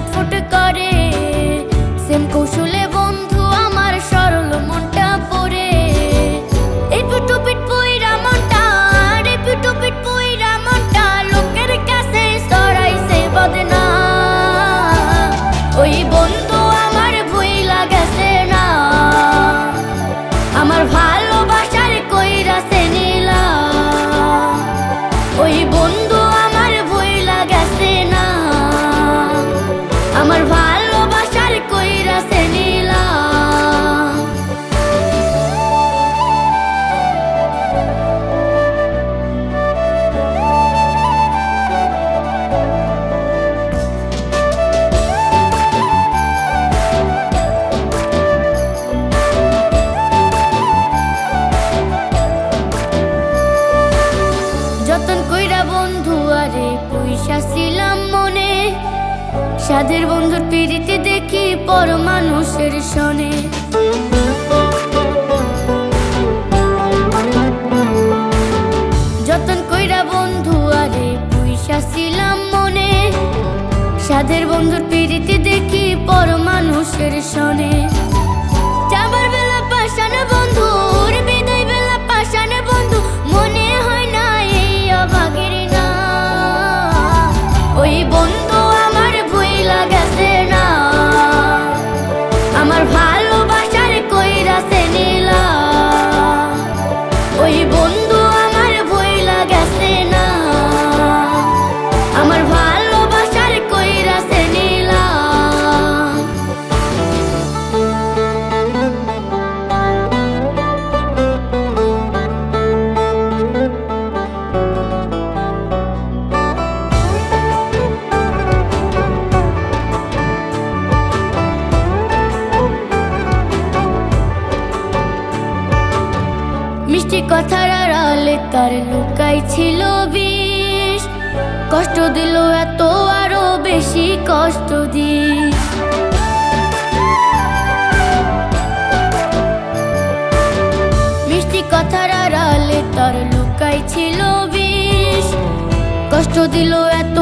ছটফট করে। সেম কৌশলে বন্ধু আমার সরল মনটা পড়ে। এই পিটুপিট পইরা মনটা, এই পিটুপিট পইরা মনটা লোকের কাছে ছড়াইছে বদনাম। ওই বন্ধু আমার ভুইলা গেছে না, আমার ভালোবাসার কইরাছে নীলা। ওই বন্ধু আমার ভুইলা গেছে না, আমার ভালোবাসার কইরাছে নীলা। যতন কইরা বন্ধু আরে পয়সা ছিলাম মনে, সাধের বন্ধুর পিড়িতে দেখি পর মানুষের সনে। যতন কইরা বন্ধু আরে পয়সা ছিলাম মনে, সাধের বন্ধুর পিড়িতে দেখি পর মানুষের সনে। যাবার বেলা পাশানে বন্ধুর, বিদায় বেলা পাশানে বন্ধু, মনে হয় না এই অভাগের না। ওই বন্ধু আমার ভুইলা গেছে না, আমার ভালোবাসার কইরাছে নীলা। ওই বন্ধু আমার ভুইলা গেছে না, আমার ভালোবাসার কইরাছে নীলা। মিষ্টি কথার আড়ালে তার লুকাই ছিল বিষ, কষ্ট দিল এত আরো বেশি কষ্ট দিস। মিষ্টি কথার আড়ালে তার লুকাই ছিল বিষ, কষ্ট দিল এত